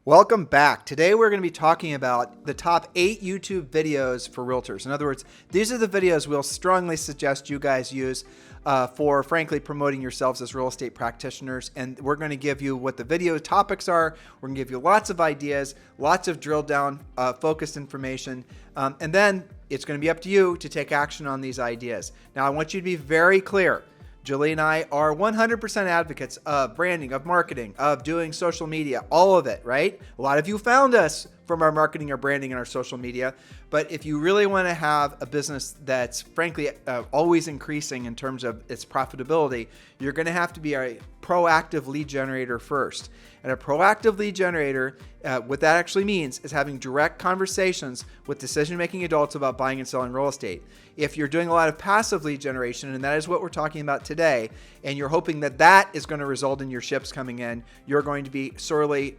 Welcome back. Today we're going to be talking about the top 8 YouTube videos for realtors. In other words, these are the videos we'll strongly suggest you guys use for, frankly, promoting yourselves as real estate practitioners. And we're going to give you what the video topics are. We're going to give you lots of ideas, lots of drill down, focused information. And then it's going to be up to you to take action on these ideas. Now, I want you to be very clear. Julie and I are 100% advocates of branding, of marketing, of doing social media, all of it, right? A lot of you found us from our marketing, our branding, and our social media. But if you really want to have a business that's frankly always increasing in terms of its profitability, you're going to have to be a proactive lead generator first. And a proactive lead generator, what that actually means is having direct conversations with decision-making adults about buying and selling real estate. If you're doing a lot of passive lead generation, and that is what we're talking about today, and you're hoping that that is going to result in your ships coming in, you're going to be sorely,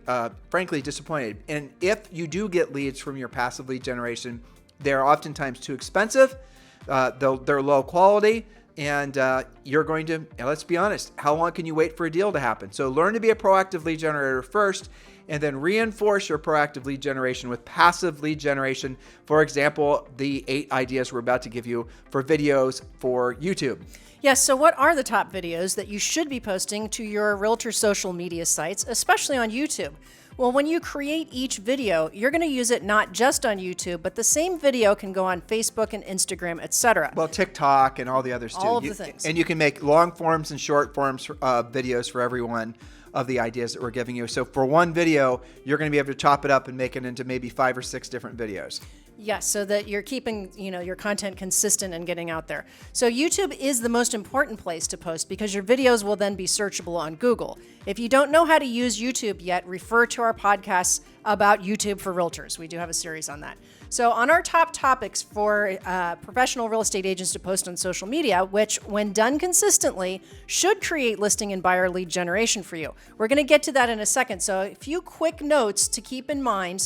frankly, disappointed. And if you do get leads from your passive lead generation, they're oftentimes too expensive, they're low quality, and you're going to, let's be honest, how long can you wait for a deal to happen? So learn to be a proactive lead generator first, and then reinforce your proactive lead generation with passive lead generation. For example, the 8 ideas we're about to give you for videos for YouTube. Yes, so what are the top videos that you should be posting to your realtor social media sites, especially on YouTube? Well, when you create each video, you're going to use it not just on YouTube, but the same video can go on Facebook and Instagram, etc. Well, TikTok and all the others too. All of the things. And you can make long forms and short forms videos for every one of the ideas that we're giving you. So for one video, you're going to be able to chop it up and make it into maybe 5 or 6 different videos. Yes, so that you're keeping, your content consistent and getting out there. So YouTube is the most important place to post because your videos will then be searchable on Google. If you don't know how to use YouTube yet, refer to our podcasts about YouTube for Realtors. We do have a series on that. So on our top topics for professional real estate agents to post on social media, which when done consistently should create listing and buyer lead generation for you. We're going to get to that in a second. So a few quick notes to keep in mind,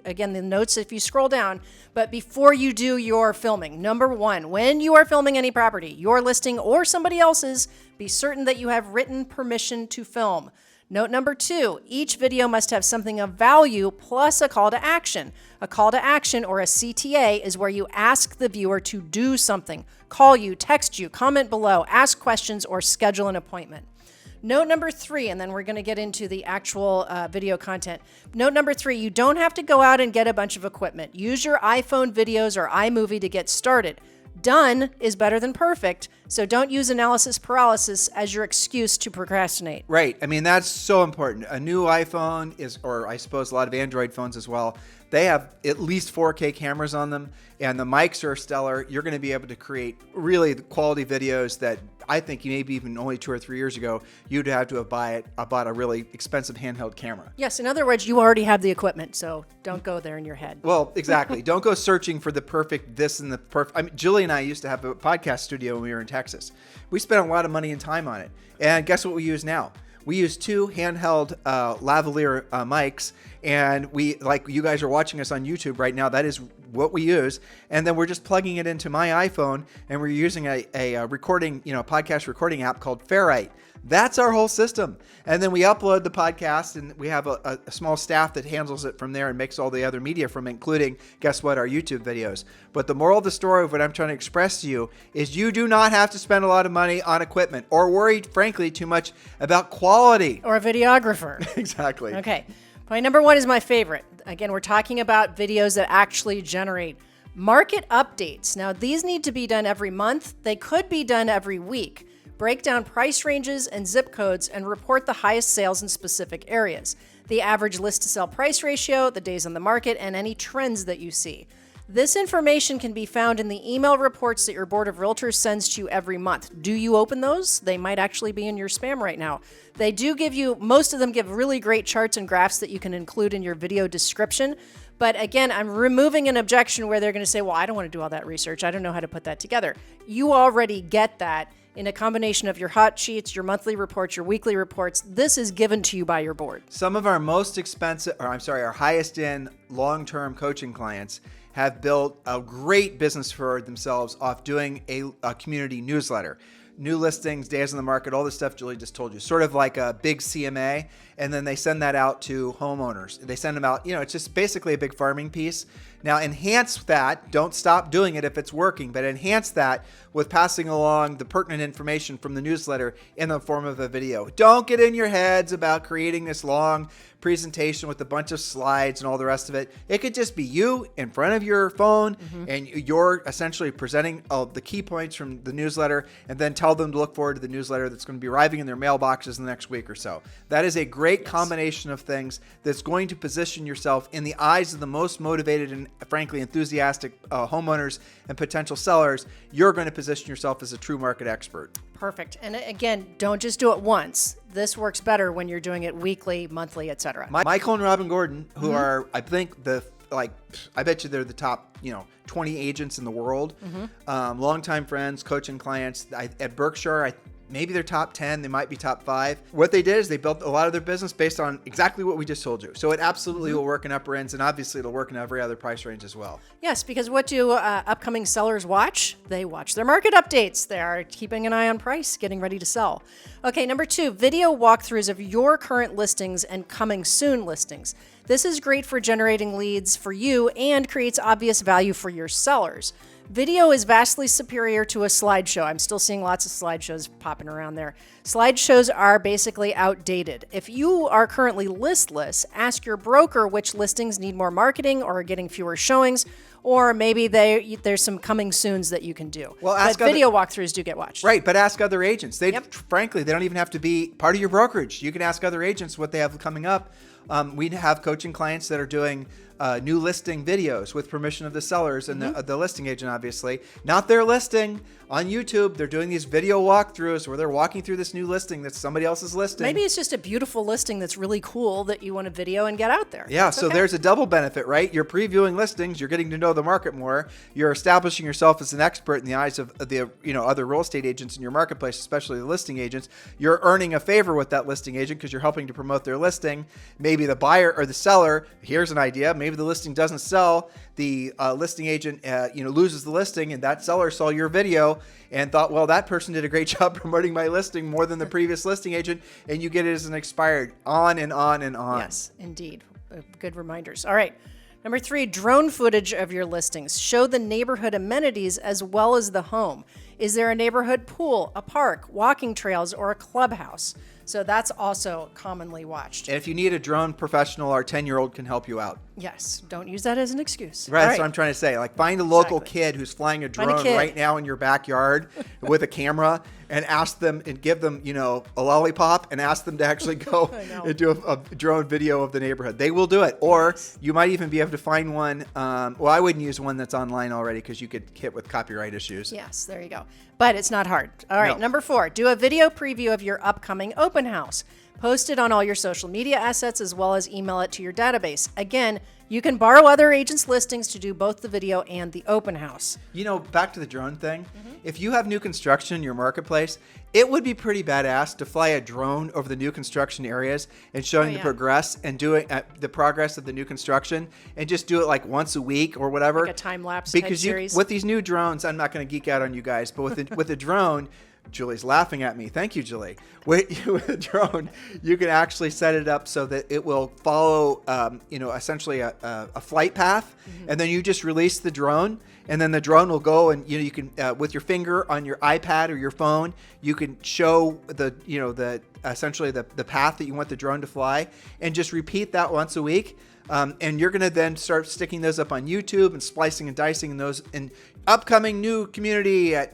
again, the notes if you scroll down, but before you do your filming. Number 1, when you are filming any property, your listing or somebody else's, be certain that you have written permission to film. Note number 2, each video must have something of value plus a call to action. A call to action, or a CTA, is where you ask the viewer to do something, call you, text you, comment below, ask questions, or schedule an appointment. Note number 3, and then we're going to get into the actual video content. Note number 3, you don't have to go out and get a bunch of equipment. Use your iPhone videos or iMovie to get started. Done is better than perfect, so don't use analysis paralysis as your excuse to procrastinate. Right. I mean, that's so important. A new iPhone or I suppose a lot of Android phones as well, they have at least 4K cameras on them, and the mics are stellar. You're going to be able to create really quality videos that I think maybe even only 2 or 3 years ago, you'd have to have bought a really expensive handheld camera. Yes, in other words, you already have the equipment, so don't go there in your head. Well, exactly. Don't go searching for the perfect this and the perfect. I mean, Julie and I used to have a podcast studio when we were in Texas. We spent a lot of money and time on it. And guess what we use now? We use 2 handheld lavalier mics, and we, like you guys are watching us on YouTube right now, that is what we use. And then we're just plugging it into my iPhone, and we're using a recording, podcast recording app called Ferrite. That's our whole system. And then we upload the podcast, and we have a small staff that handles it from there and makes all the other media from it, including, guess what, our YouTube videos. But the moral of the story of what I'm trying to express to you is you do not have to spend a lot of money on equipment or worry, frankly, too much about quality. Or a videographer. Exactly. Okay. Point number 1 is my favorite. Again, we're talking about videos that actually generate market updates. Now, these need to be done every month. They could be done every week. Break down price ranges and zip codes and report the highest sales in specific areas, the average list to sell price ratio, the days on the market, and any trends that you see. This information can be found in the email reports that your board of realtors sends to you every month. Do you open those? They might actually be in your spam right now. They do give you, most of them give really great charts and graphs that you can include in your video description. But again, I'm removing an objection where they're going to say, well, I don't want to do all that research. I don't know how to put that together. You already get that in a combination of your hot sheets, your monthly reports, your weekly reports. This is given to you by your board. Some of our our highest end long-term coaching clients have built a great business for themselves off doing a community newsletter. new listings, days on the market, all the stuff Julie just told you, sort of like a big CMA. And then they send that out to homeowners. They send them out, it's just basically a big farming piece. Now enhance that, don't stop doing it if it's working, but enhance that with passing along the pertinent information from the newsletter in the form of a video. Don't get in your heads about creating this long presentation with a bunch of slides and all the rest of it. It could just be you in front of your phone and you're essentially presenting the key points from the newsletter, and then tell them to look forward to the newsletter that's going to be arriving in their mailboxes in the next week or so. That is a great combination of things that's going to position yourself in the eyes of the most motivated and frankly enthusiastic homeowners and potential sellers. You're going to position yourself as a true market expert. Perfect. And again, don't just do it once. This works better when you're doing it weekly, monthly, etc. Michael and Robin Gordon, who are, I think, I bet you they're the top, 20 agents in the world. Longtime friends, coaching clients at Berkshire. Maybe they're top 10. They might be top 5. What they did is they built a lot of their business based on exactly what we just told you. So it absolutely will work in upper ends, and obviously it'll work in every other price range as well. Yes, because what do upcoming sellers watch? They watch their market updates. They are keeping an eye on price, getting ready to sell. Okay, number 2, video walkthroughs of your current listings and coming soon listings. This is great for generating leads for you and creates obvious value for your sellers. Video is vastly superior to a slideshow. I'm still seeing lots of slideshows popping around there. Slideshows are basically outdated. If you are currently listless, ask your broker which listings need more marketing or are getting fewer showings, or maybe there's some coming soons that you can do. But video walkthroughs do get watched. Right, but ask other agents. Frankly, they don't even have to be part of your brokerage. You can ask other agents what they have coming up. We have coaching clients that are doing new listing videos with permission of the sellers and the listing agent, obviously. Not their listing on YouTube. They're doing these video walkthroughs where they're walking through this new listing that's somebody else's listing. Maybe it's just a beautiful listing that's really cool that you want to video and get out there. Yeah, so there's a double benefit, right? You're previewing listings. You're getting to know the market more. You're establishing yourself as an expert in the eyes of the other real estate agents in your marketplace, especially the listing agents. You're earning a favor with that listing agent because you're helping to promote their listing. Maybe the buyer or the seller, here's an idea, maybe the listing doesn't sell, the listing agent loses the listing, and that seller saw your video and thought, well, that person did a great job promoting my listing more than the previous listing agent, and you get it as an expired, on and on and on. Yes, indeed. Good reminders. All right. Number 3, drone footage of your listings. Show the neighborhood amenities as well as the home. Is there a neighborhood pool, a park, walking trails, or a clubhouse? So that's also commonly watched. And if you need a drone professional, our 10-year-old can help you out. Yes, don't use that as an excuse. Right, that's what I'm trying to say. Like, find a local kid who's flying a drone right now in your backyard with a camera, and ask them and give them, a lollipop, and ask them to actually go and do a drone video of the neighborhood. They will do it. Or you might even be able to find one. I wouldn't use one that's online already because you could hit with copyright issues. Yes, there you go. But it's not hard. All right, number 4, do a video preview of your upcoming open house. Post it on all your social media assets as well as email it to your database. Again, you can borrow other agents' listings to do both the video and the open house. Back to the drone thing. If you have new construction in your marketplace, it would be pretty badass to fly a drone over the new construction areas and showing the progress and doing the progress of the new construction, and just do it like once a week or whatever. Like a time lapse type series. With these new drones, I'm not going to geek out on you guys, but with a drone, Julie's laughing at me. Thank you, Julie. With a drone, you can actually set it up so that it will follow, essentially a flight path, and then you just release the drone, and then the drone will go, and you can with your finger on your iPad or your phone, you can show essentially the path that you want the drone to fly, and just repeat that once a week. And you're going to then start sticking those up on YouTube and splicing and dicing those in upcoming new community at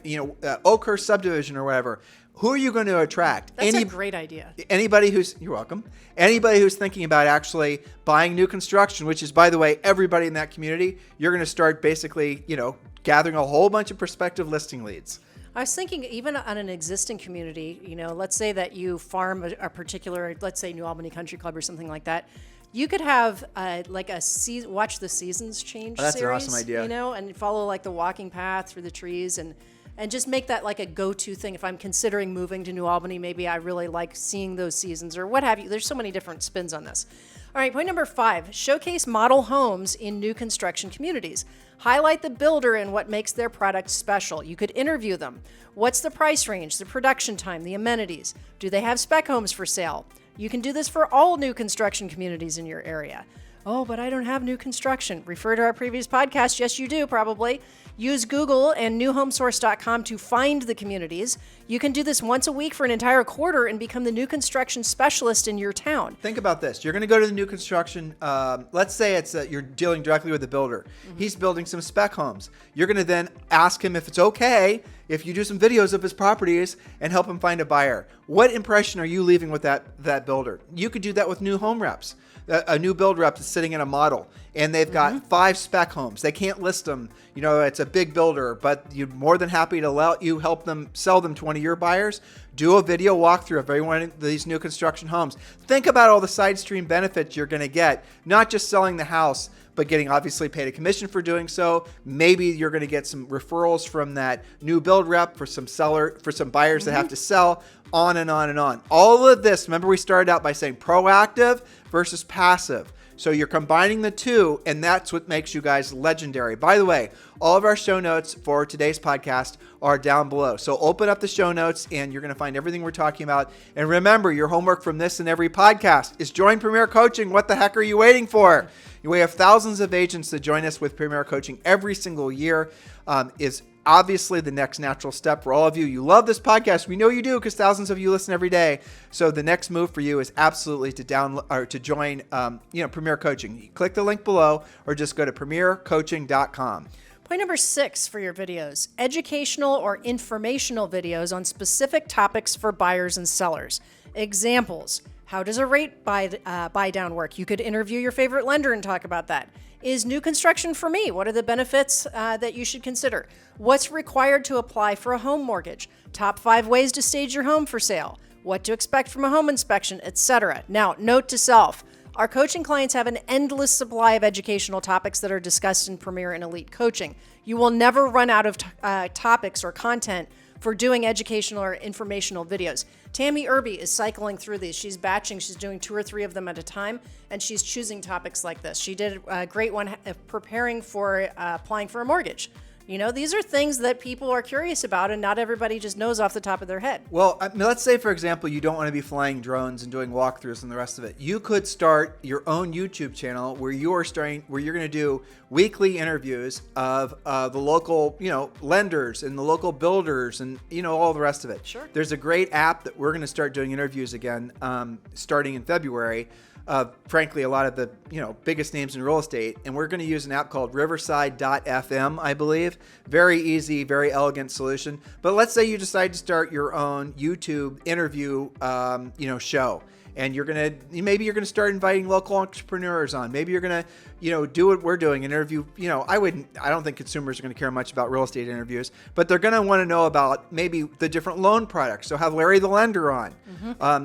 Oakhurst subdivision or whatever. Who are you going to attract? That's a great idea. You're welcome. Anybody who's thinking about actually buying new construction, which is, by the way, everybody in that community, you're going to start basically, gathering a whole bunch of prospective listing leads. I was thinking even on an existing community, let's say that you farm a particular, let's say New Albany Country Club or something like that. You could have watch the seasons change series. That's an awesome idea. And follow like the walking path through the trees and just make that like a go-to thing. If I'm considering moving to New Albany, maybe I really like seeing those seasons or what have you. There's so many different spins on this. All right, point number 5, showcase model homes in new construction communities. Highlight the builder and what makes their product special. You could interview them. What's the price range, the production time, the amenities? Do they have spec homes for sale? You can do this for all new construction communities in your area. Oh, but I don't have new construction. Refer to our previous podcast. Yes, you do, probably. Use Google and newhomesource.com to find the communities. You can do this once a week for an entire quarter and become the new construction specialist in your town. Think about this. You're going to go to the new construction. Let's say it's you're dealing directly with the builder. He's building some spec homes. You're going to then ask him if it's okay if you do some videos of his properties and help him find a buyer. What impression are you leaving with that builder? You could do that with new home reps. A new build rep is sitting in a model and they've got 5 spec homes. They can't list them. You know, it's a big builder, but you're more than happy to let you help them sell them to one of your buyers. Do a video walkthrough of every one of these new construction homes. Think about all the side stream benefits you're going to get, not just selling the house, but getting obviously paid a commission for doing so. Maybe you're going to get some referrals from that new build rep for some buyers that have to sell, on and on and on. All of this, remember we started out by saying proactive versus passive. So you're combining the two, and that's what makes you guys legendary. By the way, all of our show notes for today's podcast are down below. So open up the show notes, and you're going to find everything we're talking about. And remember, your homework from this and every podcast is join Premier Coaching. What the heck are you waiting for? We have thousands of agents that join us with Premier Coaching every single year. Is obviously the next natural step for all of you. You love this podcast. We know you do because thousands of you listen every day. So the next move for you is absolutely to download or to join Premier Coaching. You click the link below or just go to premiercoaching.com. Point number 6 for your videos: educational or informational videos on specific topics for buyers and sellers. Examples: how does a rate buy down work? You could interview your favorite lender and talk about that. Is new construction for me? What are the benefits that you should consider? What's required to apply for a home mortgage? Top 5 ways to stage your home for sale. What to expect from a home inspection, etc. Now, note to self: our coaching clients have an endless supply of educational topics that are discussed in Premier and Elite Coaching. You will never run out of topics or content for doing educational or informational videos. Tammy Irby is cycling through these. She's batching. She's doing 2 or 3 of them at a time, and she's choosing topics like this. She did a great one preparing for applying for a mortgage. You know, these are things that people are curious about, and not everybody just knows off the top of their head. Well, let's say, for example, you don't want to be flying drones and doing walkthroughs and the rest of it. You could start your own YouTube channel where you're going to do weekly interviews of the local, lenders and the local builders and, all the rest of it. Sure. There's a great app that we're going to start doing interviews again starting in February. Frankly, a lot of the biggest names in real estate, and we're going to use an app called Riverside.fm, I believe. Very easy, very elegant solution. But let's say you decide to start your own YouTube interview, show, and maybe you're gonna start inviting local entrepreneurs on. Maybe you're gonna, do what we're doing, an interview. I don't think consumers are gonna care much about real estate interviews, but they're gonna want to know about maybe the different loan products. So have Larry the lender on.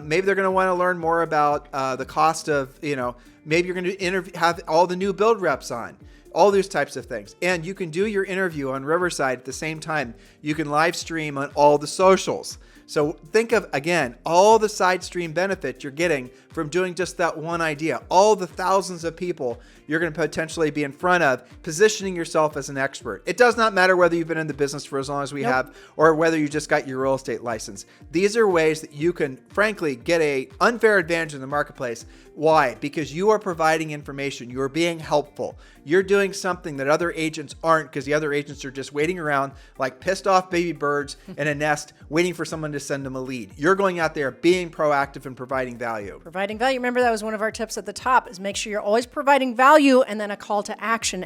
Maybe they're gonna want to learn more about the cost of, maybe you're gonna have all the new build reps on. All these types of things. And you can do your interview on Riverside at the same time. You can live stream on all the socials. So think of, again, all the side stream benefits you're getting from doing just that one idea. All the thousands of people you're going to potentially be in front of, positioning yourself as an expert. It does not matter whether you've been in the business for as long as we have or whether you just got your real estate license. These are ways that you can, frankly, get an unfair advantage in the marketplace. Why? Because you are providing information. You are being helpful. You're doing something that other agents aren't, because the other agents are just waiting around like pissed off baby birds in a nest waiting for someone to send them a lead. You're going out there being proactive and providing value. Providing value. Remember, that was one of our tips at the top, is make sure you're always providing value, and then a call to action.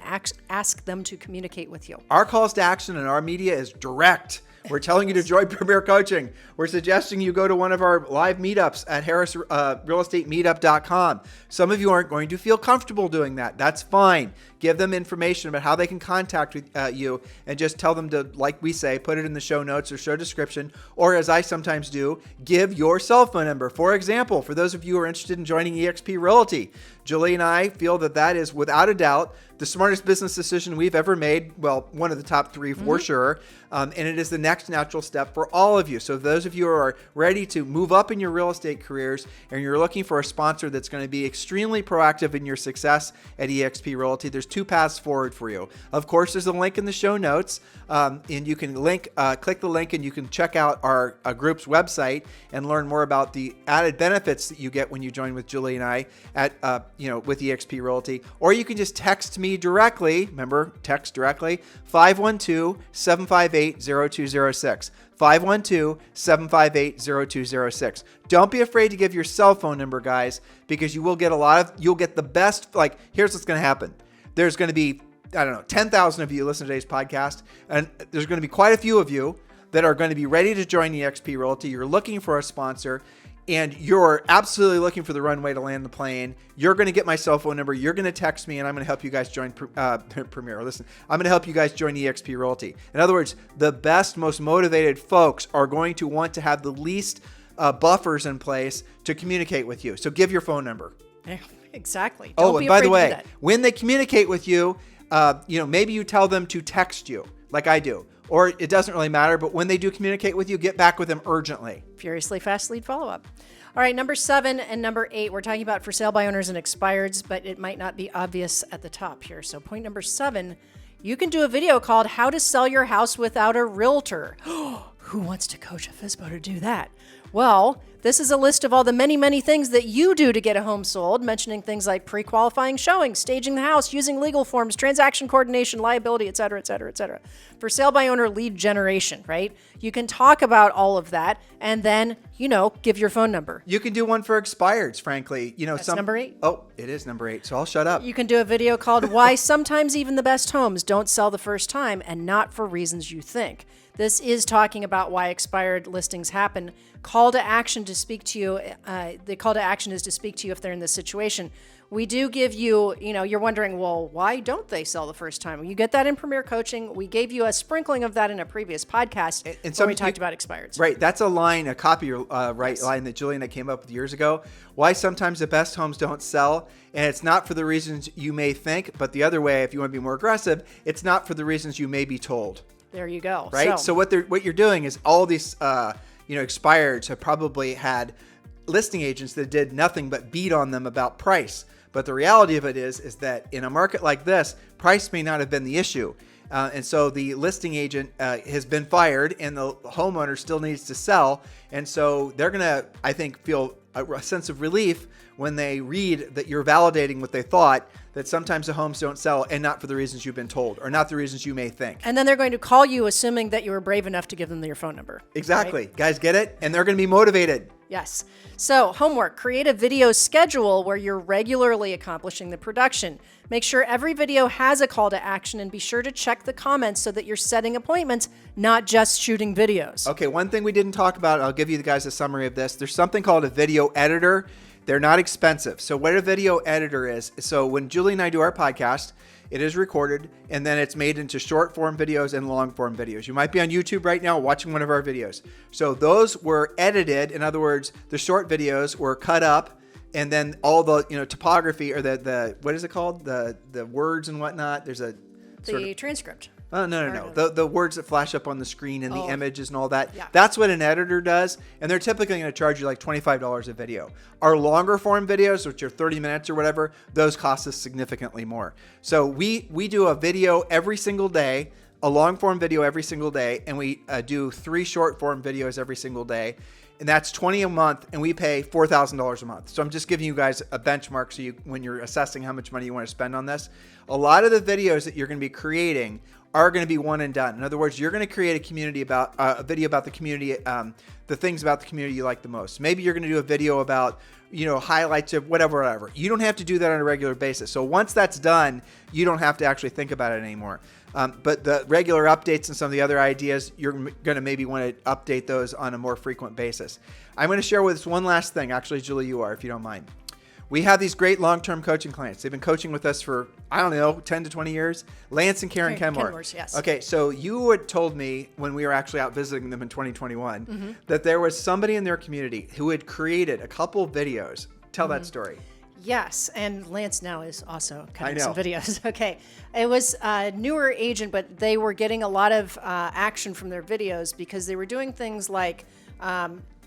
Ask them to communicate with you. Our calls to action in our media is direct. We're telling you to join Premier Coaching. We're suggesting you go to one of our live meetups at harrisrealestatemeetup.com. Some of you aren't going to feel comfortable doing that. That's fine. Give them information about how they can contact you, and just tell them to, like we say, put it in the show notes or show description, or as I sometimes do, give your cell phone number. For example, for those of you who are interested in joining eXp Realty, Julie and I feel that is without a doubt the smartest business decision we've ever made. Well, one of the top 3 for sure. And it is the next natural step for all of you. So those of you who are ready to move up in your real estate careers and you're looking for a sponsor that's going to be extremely proactive in your success at eXp Realty, there's 2 paths forward for you. Of course, there's a link in the show notes, and you can click the link and you can check out our group's website and learn more about the added benefits that you get when you join with Julie and I at with eXp Realty. Or you can just text me directly. Remember, text directly, 512-758-0206. 512-758-0206. Don't be afraid to give your cell phone number, guys, because you'll get the best. Like, here's what's going to happen. There's going to be, 10,000 of you listen to today's podcast, and there's going to be quite a few of you that are going to be ready to join eXp Realty. You're looking for a sponsor, and you're absolutely looking for the runway to land the plane. You're going to get my cell phone number. You're going to text me, and I'm going to help you guys join Premier. Listen, I'm going to help you guys join eXp Realty. In other words, the best, most motivated folks are going to want to have the least buffers in place to communicate with you. So give your phone number. Yeah, exactly. Don't be afraid to do that. When they communicate with you, maybe you tell them to text you like I do. Or it doesn't really matter, but when they do communicate with you, get back with them urgently. Furiously fast lead follow-up. All right, number 7 and number 8, we're talking about for sale by owners and expireds, but it might not be obvious at the top here. So point number 7, you can do a video called How to Sell Your House Without a Realtor. Who wants to coach a FSBO to do that? Well, this is a list of all the many, many things that you do to get a home sold, mentioning things like pre-qualifying showings, staging the house, using legal forms, transaction coordination, liability, et cetera, et cetera, et cetera. For sale by owner lead generation, right? You can talk about all of that and then, give your phone number. You can do one for expireds, frankly. That's number 8. Oh, it is number 8, so I'll shut up. You can do a video called Why Sometimes Even the Best Homes Don't Sell the First Time and Not for Reasons You Think. This is talking about why expired listings happen. Call to action to speak to you. The call to action is to speak to you if they're in this situation. We do give you, you're wondering, well, why don't they sell the first time? You get that in Premier Coaching. We gave you a sprinkling of that in a previous podcast where we talked about expireds. Right. That's a copy line that Julie and I came up with years ago. Why sometimes the best homes don't sell. And it's not for the reasons you may think, but the other way, if you want to be more aggressive, it's not for the reasons you may be told. There you go. Right. So what you're doing is all these, expireds have probably had listing agents that did nothing but beat on them about price. But the reality of it is that in a market like this, price may not have been the issue. And so the listing agent has been fired and the homeowner still needs to sell. And so they're going to, I think, feel a sense of relief when they read that you're validating what they thought, that sometimes the homes don't sell and not for the reasons you've been told or not the reasons you may think. And then they're going to call you assuming that you were brave enough to give them your phone number. Exactly. Right? Guys, get it? And they're going to be motivated. Yes. So homework, create a video schedule where you're regularly accomplishing the production. Make sure every video has a call to action and be sure to check the comments so that you're setting appointments, not just shooting videos. Okay, one thing we didn't talk about, I'll give you guys a summary of this. There's something called a video editor. They're not expensive. So what a video editor is, so when Julie and I do our podcast, it is recorded and then it's made into short form videos and long form videos. You might be on YouTube right now watching one of our videos. So those were edited. In other words, the short videos were cut up and then all the topography or the what is it called? The words and whatnot. There's a transcript. Oh, no. The words that flash up on the screen and the images and all that. Yeah. That's what an editor does. And they're typically going to charge you like $25 a video. Our longer form videos, which are 30 minutes or whatever, those cost us significantly more. So we do a video every single day, a long form video every single day, and we do 3 short form videos every single day. And that's $20 a month, and we pay $4,000 a month. So I'm just giving you guys a benchmark so when you're assessing how much money you want to spend on this. A lot of the videos that you're going to be creating are going to be one and done. In other words, you're going to create a community about a video about the community, the things about the community you like the most. Maybe you're going to do a video about, highlights of whatever. You don't have to do that on a regular basis. So once that's done, you don't have to actually think about it anymore. But the regular updates and some of the other ideas, you're going to maybe want to update those on a more frequent basis. I'm going to share with us one last thing. Actually, Julie, you are, if you don't mind. We have these great long-term coaching clients. They've been coaching with us for, 10 to 20 years. Lance and Karen Kenmore. Kenmore's, yes. Okay, so you had told me when we were actually out visiting them in 2021 that there was somebody in their community who had created a couple videos. Tell that story. Yes, and Lance now is also cutting I know. some videos. Okay, it was a newer agent, but they were getting a lot of action from their videos because they were doing things like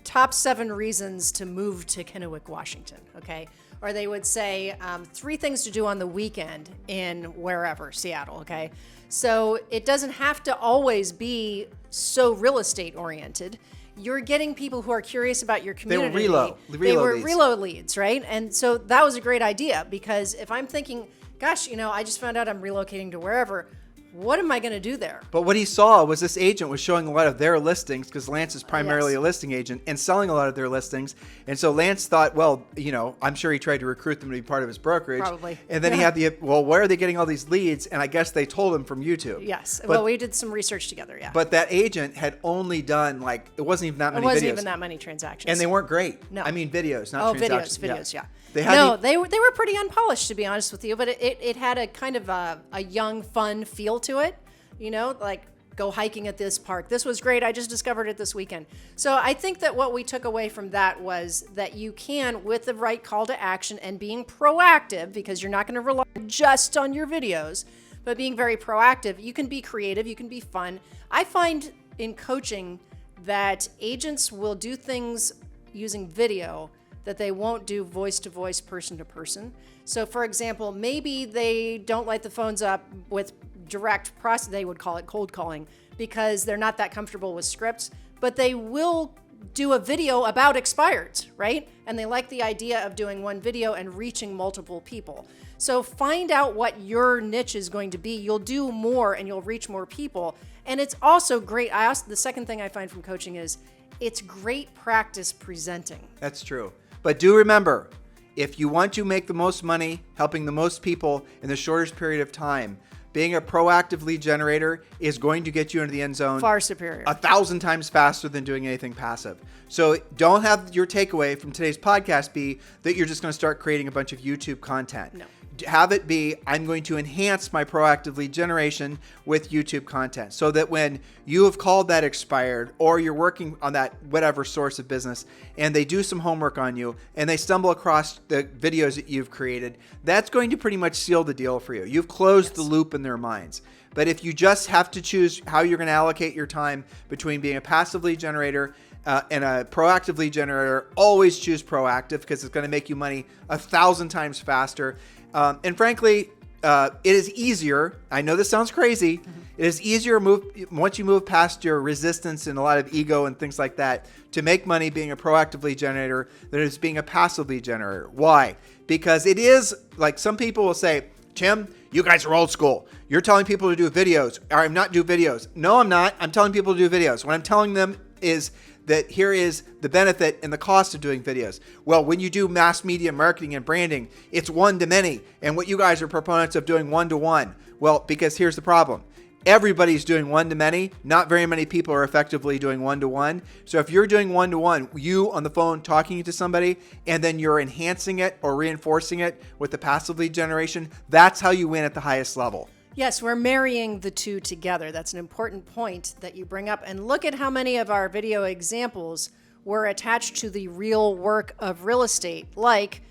top 7 reasons to move to Kennewick, Washington. Okay, or they would say 3 things to do on the weekend in wherever, Seattle. Okay, so it doesn't have to always be so real estate oriented. You're getting people who are curious about your community. They were They reload leads, right? And so that was a great idea because if I'm thinking, gosh, I just found out I'm relocating to wherever, what am I going to do there? But what he saw was this agent was showing a lot of their listings because Lance is primarily a listing agent and selling a lot of their listings. And so Lance thought, well, I'm sure he tried to recruit them to be part of his brokerage. Probably. And then he had where are they getting all these leads? And I guess they told him from YouTube. Yes. But, well, we did some research together, yeah. But that agent had only done it wasn't even that many videos. It wasn't even that many transactions. And they weren't great. No. I mean, videos, not transactions. Videos, yeah. They were pretty unpolished, to be honest with you, but it had a kind of a young, fun feel to it. Like go hiking at this park. This was great. I just discovered it this weekend. So I think that what we took away from that was that you can, with the right call to action and being proactive, because you're not going to rely just on your videos, but being very proactive, you can be creative, you can be fun. I find in coaching that agents will do things using video that they won't do voice-to-voice, person-to-person. So for example, maybe they don't light the phones up with direct process, they would call it cold calling, because they're not that comfortable with scripts, but they will do a video about expireds, right? And they like the idea of doing one video and reaching multiple people. So find out what your niche is going to be. You'll do more and you'll reach more people. And it's also great. The second thing I find from coaching is it's great practice presenting. That's true. But do remember, if you want to make the most money helping the most people in the shortest period of time, being a proactive lead generator is going to get you into the end zone far superior, 1,000 times faster than doing anything passive. So don't have your takeaway from today's podcast be that you're just going to start creating a bunch of YouTube content. No. Have it be, I'm going to enhance my proactive lead generation with YouTube content so that when you have called that expired or you're working on that whatever source of business and they do some homework on you and they stumble across the videos that you've created, that's going to pretty much seal the deal for you. You've closed the loop in their minds. But if you just have to choose how you're going to allocate your time between being a passive lead generator and a proactive lead generator, always choose proactive because it's going to make you money 1,000 times faster. And frankly, it is easier. I know this sounds crazy. Mm-hmm. It is easier once you move past your resistance and a lot of ego and things like that to make money being a proactive lead generator than it is being a passive lead generator. Why? Because it is like some people will say, Tim, you guys are old school. You're telling people to do videos. Or I'm not do videos. No, I'm not. I'm telling people to do videos. What I'm telling them is that here is the benefit and the cost of doing videos. Well, when you do mass media marketing and branding, it's one to many. And what you guys are proponents of doing one to one. Well, because here's the problem. Everybody's doing one to many. Not very many people are effectively doing one to one. So if you're doing one to one, you on the phone talking to somebody, and then you're enhancing it or reinforcing it with the passive lead generation, that's how you win at the highest level. Yes, we're marrying the two together. That's an important point that you bring up. And look at how many of our video examples were attached to the real work of real estate, like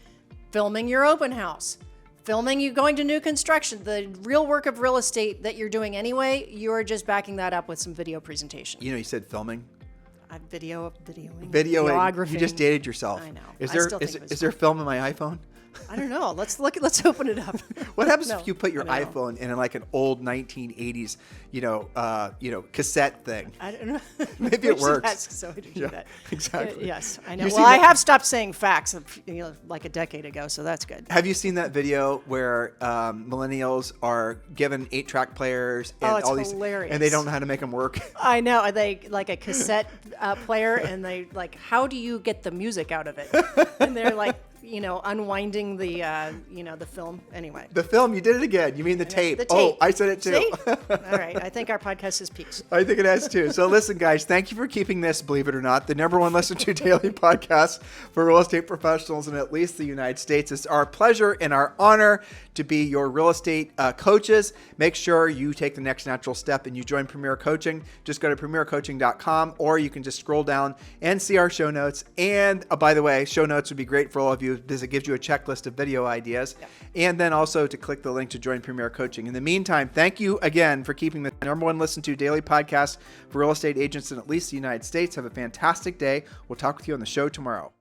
filming your open house, filming you going to new construction, the real work of real estate that you're doing anyway, you're just backing that up with some video presentation. You know, you said filming. Videoing. Videoing. You just dated yourself. I know. Is there film in my iPhone? I don't know. Let's open it up. What happens if you put your iPhone in like an old 1980s, cassette thing? I don't know. Maybe it works. Ask Zoe to do that. Exactly. Yes, I know. Well, I have stopped saying facts, like a decade ago, so that's good. Have you seen that video where millennials are given 8-track players and all these, hilarious. And they don't know how to make them work? I know. Are they like a cassette player, and they like, how do you get the music out of it? And they're like, unwinding the film. Anyway. The film, you did it again. You mean the tape. The tape. Oh, I said it too. See? All right. I think our podcast has peaked. I think it has too. So listen, guys, thank you for keeping this, believe it or not, the #1 listened to daily podcast for real estate professionals in at least the United States. It's our pleasure and our honor to be your real estate coaches. Make sure you take the next natural step and you join Premier Coaching. Just go to premiercoaching.com, or you can just scroll down and see our show notes. And by the way, show notes would be great for all of you because it gives you a checklist of video ideas. And then also to click the link to join Premier Coaching. In the meantime, thank you again for keeping the #1 listened to daily podcast for real estate agents in at least the United States. Have a fantastic day. We'll talk with you on the show tomorrow.